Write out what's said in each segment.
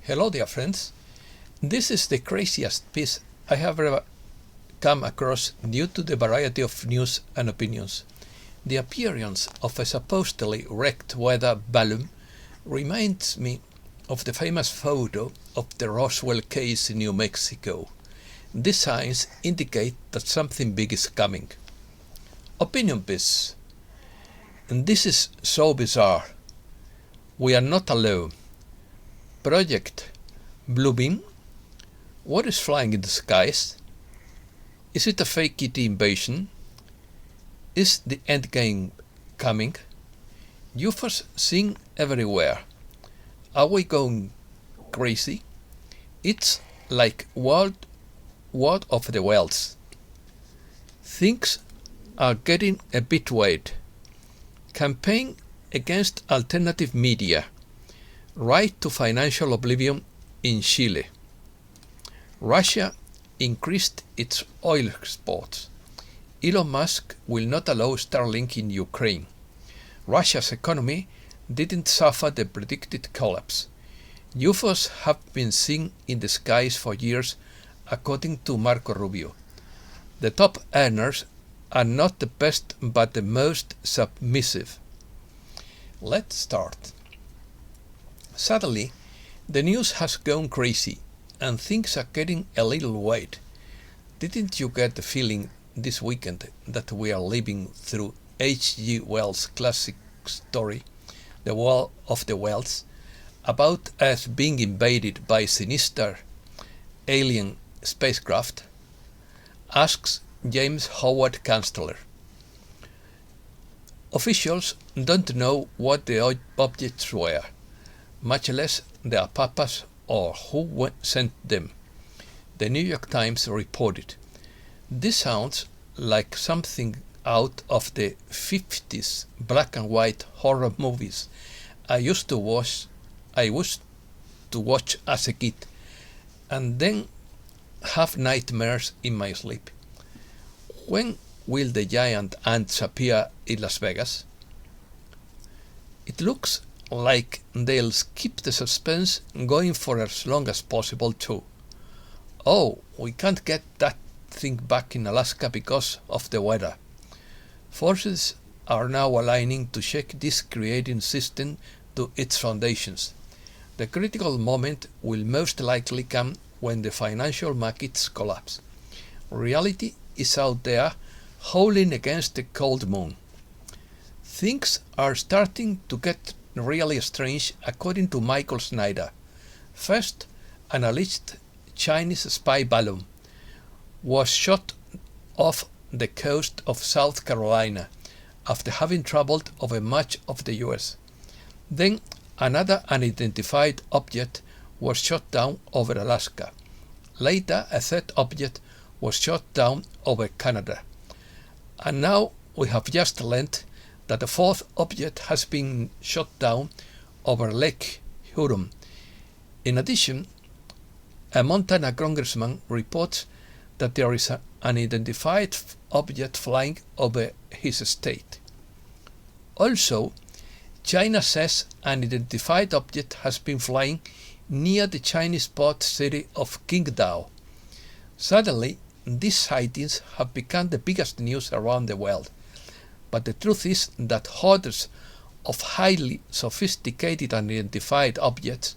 Hello dear friends, this is the craziest piece I have ever come across due to the variety of news and opinions. The appearance of a supposedly wrecked weather balloon reminds me of the famous photo of the Roswell case in New Mexico. These signs indicate that something big is coming. Opinion piece. And this is so bizarre. We are not alone. Project Blue Beam? What is flying in the skies? Is it a fake ET invasion? Is the endgame coming? UFOs seen everywhere. Are we going crazy? It's like War of the Worlds. Things are getting a bit weird. Campaign against alternative media. Right to financial oblivion in Chile. Russia increased its oil exports. Elon Musk will not allow Starlink in Ukraine. Russia's economy didn't suffer the predicted collapse. UFOs have been seen in the skies for years, according to Marco Rubio. The top earners are not the best but the most submissive. Let's start. Suddenly, the news has gone crazy and things are getting a little weird. Didn't you get the feeling this weekend that we are living through H.G. Wells' classic story, The War of the Worlds, about Earth being invaded by sinister alien spacecraft? Asks James Howard Kanstler. Officials don't know what the objects were, much less their purpose or who sent them. The New York Times reported. This sounds like something out of the 50s black and white horror movies I used to watch as a kid and then have nightmares in my sleep. When will the giant ants appear in Las Vegas? It looks like they'll keep the suspense going for as long as possible too. Oh, we can't get that thing back in Alaska because of the weather. Forces are now aligning to shake this creating system to its foundations. The critical moment will most likely come when the financial markets collapse. Reality is out there howling against the cold moon. Things are starting to get really strange according to Michael Snyder. First, an alleged Chinese spy balloon was shot off the coast of South Carolina after having traveled over much of the US. Then another unidentified object was shot down over Alaska. Later a third object was shot down over Canada. And now we have just learned that a fourth object has been shot down over Lake Huron. In addition, a Montana congressman reports that there is an unidentified object flying over his state. Also, China says an unidentified object has been flying near the Chinese port city of Qingdao. Suddenly, these sightings have become the biggest news around the world. But the truth is that hordes of highly sophisticated unidentified objects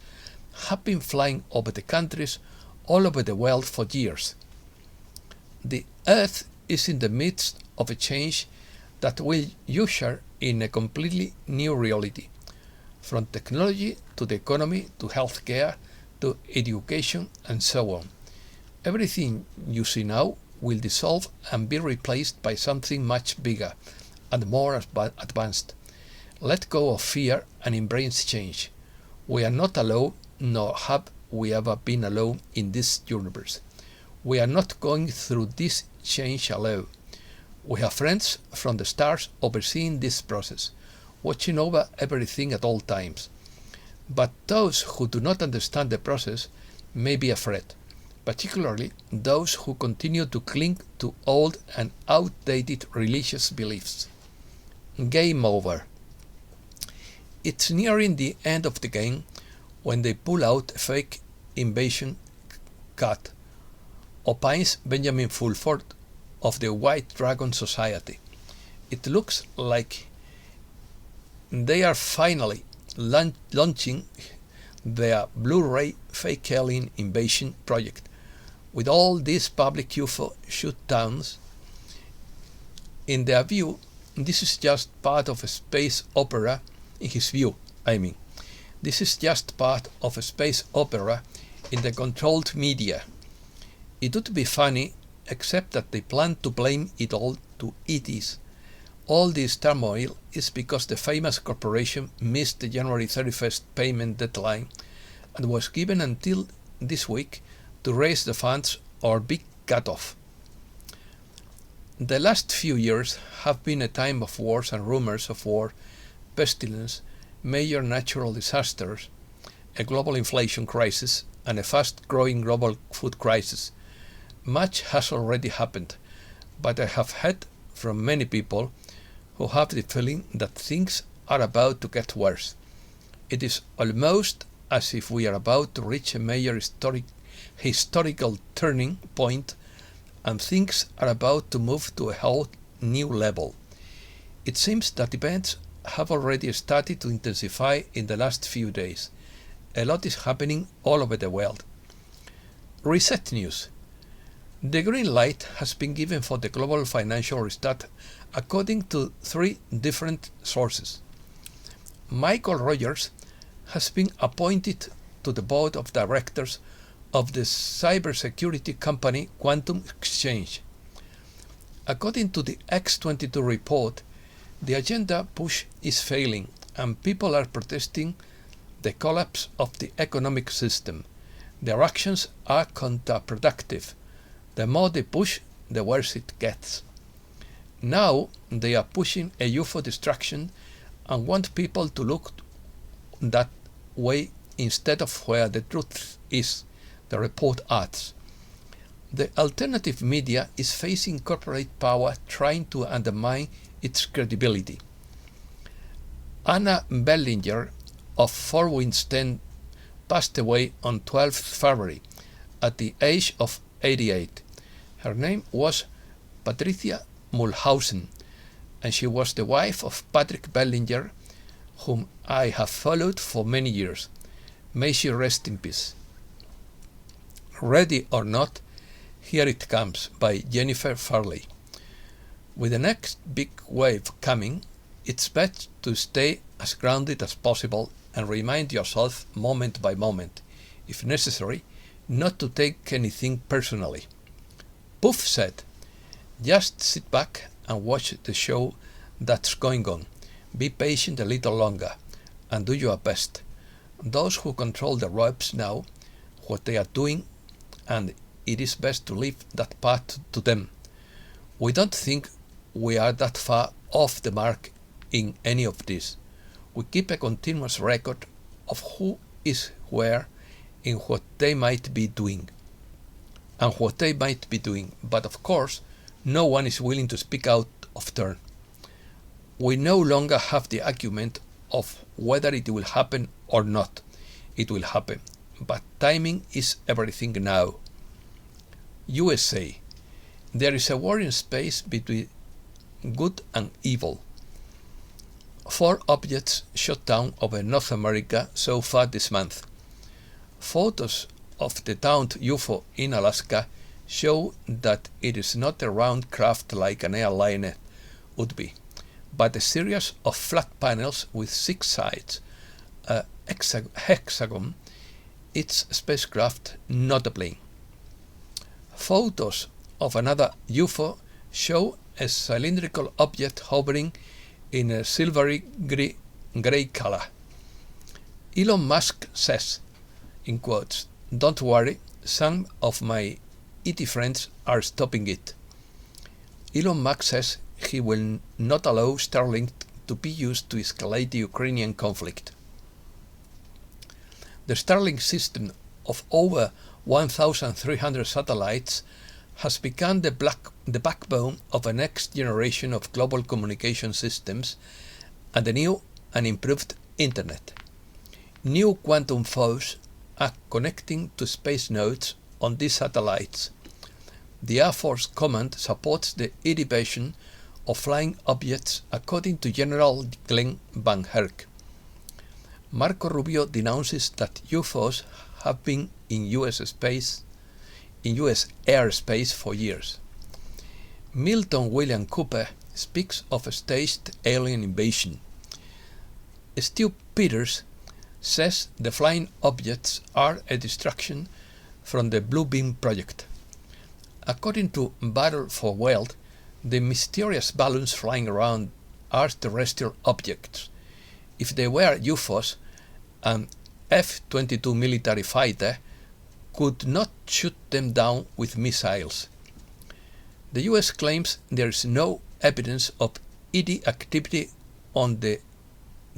have been flying over the countries all over the world for years. The Earth is in the midst of a change that will usher in a completely new reality, from technology to the economy to healthcare to education and so on. Everything you see now will dissolve and be replaced by something much bigger and more advanced. Let go of fear and embrace change. We are not alone, nor have we ever been alone in this universe. We are not going through this change alone. We have friends from the stars overseeing this process, watching over everything at all times. But those who do not understand the process may be afraid, particularly those who continue to cling to old and outdated religious beliefs. Game over. It's nearing the end of the game when they pull out a fake invasion cat, opines Benjamin Fulford of the White Dragon Society. It looks like they are finally launching their Blu-ray fake alien invasion project. With all these public UFO shoot-downs, in their view, this is just part of a space opera. In his view, I mean, this is just part of a space opera in the controlled media. It would be funny, except that they plan to blame it all to ETs. All this turmoil is because the famous corporation missed the January 31st payment deadline and was given until this week to raise the funds or be cut off. The last few years have been a time of wars and rumors of war, pestilence, major natural disasters, a global inflation crisis, and a fast-growing global food crisis. Much has already happened, but I have heard from many people who have the feeling that things are about to get worse. It is almost as if we are about to reach a major historical turning point and things are about to move to a whole new level. It seems that events have already started to intensify in the last few days. A lot is happening all over the world. Reset news. The green light has been given for the global financial restart according to 3 different sources. Michael Rogers has been appointed to the board of directors of the cybersecurity company Quantum Exchange. According to the X22 report, the agenda push is failing and people are protesting the collapse of the economic system. Their actions are counterproductive. The more they push, the worse it gets. Now they are pushing a UFO distraction and want people to look that way instead of where the truth is, the report adds. The alternative media is facing corporate power trying to undermine its credibility. Anna Bellinger of Fort Winds 10 passed away on 12th February at the age of 88. Her name was Patricia Mulhausen, and she was the wife of Patrick Bellinger, whom I have followed for many years. May she rest in peace. Ready or Not, Here It Comes by Jennifer Farley. With the next big wave coming, it's best to stay as grounded as possible and remind yourself moment by moment, if necessary, not to take anything personally. Puff said, just sit back and watch the show that's going on. Be patient a little longer and do your best. Those who control the ropes know what they are doing, and it is best to leave that part to them. We don't think we are that far off the mark in any of this. We keep a continuous record of who is where in what they might be doing and what they might be doing, but of course no one is willing to speak out of turn. We no longer have the argument of whether it will happen or not. It will happen, but timing is everything now. USA. There is a war in space between good and evil. 4 objects shot down over North America so far this month. Photos of the downed UFO in Alaska show that it is not a round craft like an airliner would be, but a series of flat panels with 6 sides, a hexagon, its spacecraft, not a plane. Photos of another UFO show a cylindrical object hovering in a silvery grey color. Elon Musk says, in quotes, "Don't worry, some of my ET friends are stopping it." Elon Musk says he will not allow Starlink to be used to escalate the Ukrainian conflict. The Starlink system of over 1,300 satellites has become the backbone of a next generation of global communication systems and a new and improved Internet. New quantum foes are connecting to space nodes on these satellites. The Air Force Command supports the elevation of flying objects according to General Glenn Van Herk. Marco Rubio denounces that UFOs have been in US airspace for years. Milton William Cooper speaks of a staged alien invasion. Stu Peters says the flying objects are a distraction from the Blue Beam project. According to Battle for Wealth, the mysterious balloons flying around are terrestrial objects. If they were UFOs, an F-22 military fighter could not shoot them down with missiles. The US claims there is no evidence of ED activity on the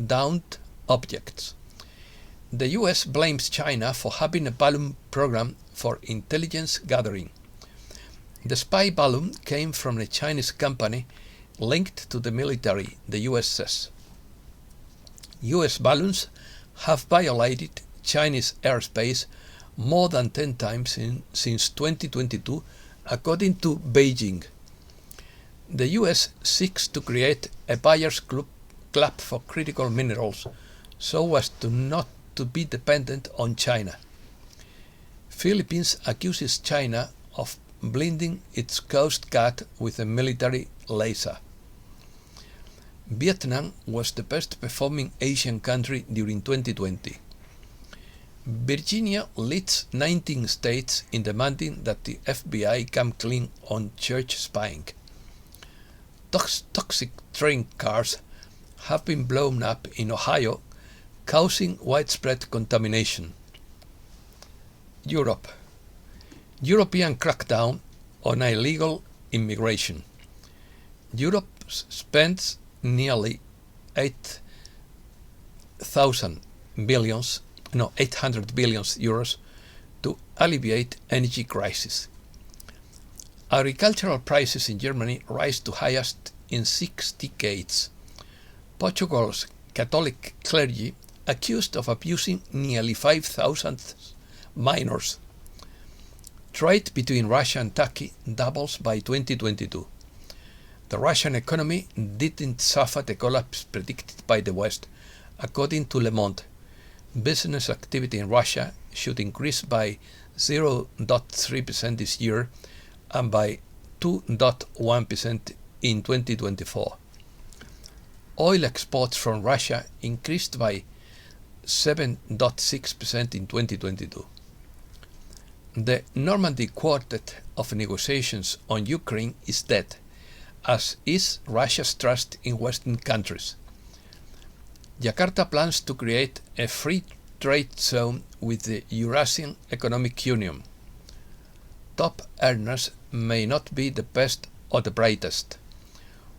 downed objects. The US blames China for having a balloon program for intelligence gathering. The spy balloon came from a Chinese company linked to the military, the US says. US balloons have violated Chinese airspace more than 10 times since 2022, according to Beijing. The US seeks to create a buyer's club for critical minerals so as to not to be dependent on China. Philippines accuses China of blinding its coast guard with a military laser. Vietnam was the best performing Asian country during 2020. Virginia leads 19 states in demanding that the FBI come clean on church spying. Toxic train cars have been blown up in Ohio, causing widespread contamination. Europe. European crackdown on illegal immigration. Europe spends nearly 800 billion euros to alleviate energy crisis. Agricultural prices in Germany rise to highest in 6 decades. Portugal's Catholic clergy accused of abusing nearly 5,000 minors. Trade between Russia and Turkey doubles by 2022. The Russian economy didn't suffer the collapse predicted by the West. According to Le Monde, business activity in Russia should increase by 0.3% this year and by 2.1% in 2024. Oil exports from Russia increased by 7.6% in 2022. The Normandy Quartet of negotiations on Ukraine is dead, as is Russia's trust in Western countries. Jakarta plans to create a free trade zone with the Eurasian Economic Union. Top earners may not be the best or the brightest.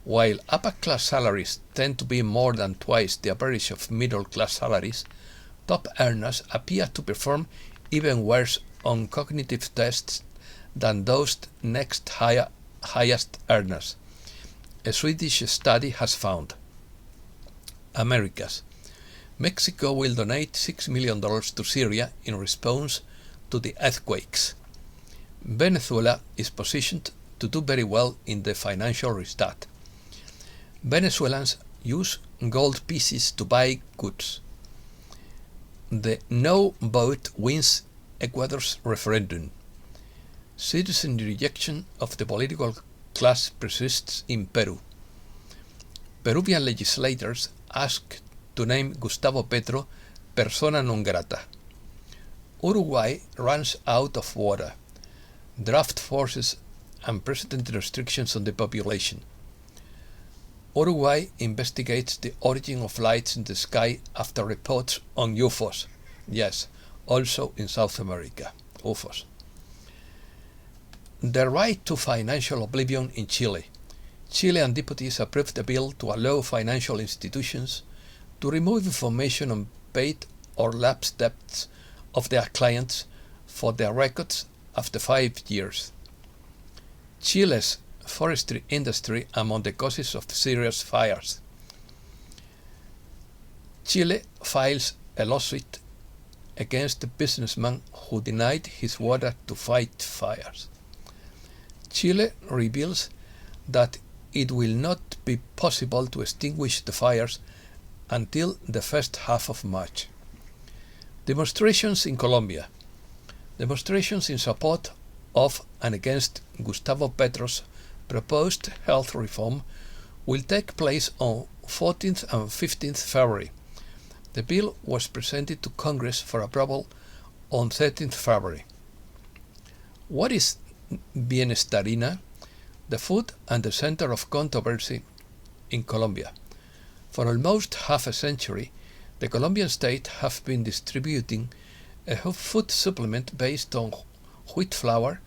While upper-class salaries tend to be more than twice the average of middle-class salaries, top earners appear to perform even worse on cognitive tests than those next highest earners, a Swedish study has found. Americas. Mexico will donate $6 million to Syria in response to the earthquakes. Venezuela is positioned to do very well in the financial restart. Venezuelans use gold pieces to buy goods. The no vote wins Ecuador's referendum. Citizen rejection of the political class persists in Peru. Peruvian legislators asked to name Gustavo Petro persona non grata. Uruguay runs out of water. Draft forces unprecedented restrictions on the population. Uruguay investigates the origin of lights in the sky after reports on UFOs. Yes, also in South America, UFOs. The right to financial oblivion in Chile. Chilean deputies approved a bill to allow financial institutions to remove information on paid or lapsed debts of their clients for their records after 5 years. Chile's forestry industry among the causes of serious fires. Chile files a lawsuit against the businessman who denied his water to fight fires. Chile reveals that it will not be possible to extinguish the fires until the first half of March. Demonstrations in Colombia. Demonstrations in support of and against Gustavo Petro's proposed health reform will take place on 14th and 15th February. The bill was presented to Congress for approval on 13th February. What is Bienestarina? The food and the center of controversy in Colombia. For almost half a century, the Colombian state have been distributing a food supplement based on wheat flour,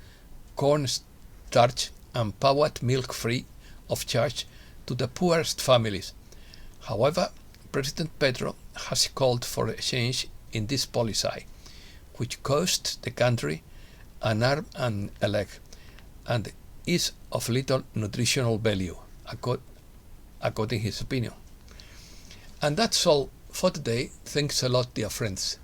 corn starch, and powdered milk free of charge to the poorest families. However, President Petro has called for a change in this policy, which costs the country an arm and a leg, and is of little nutritional value, according to his opinion. And that's all for today. Thanks a lot, dear friends.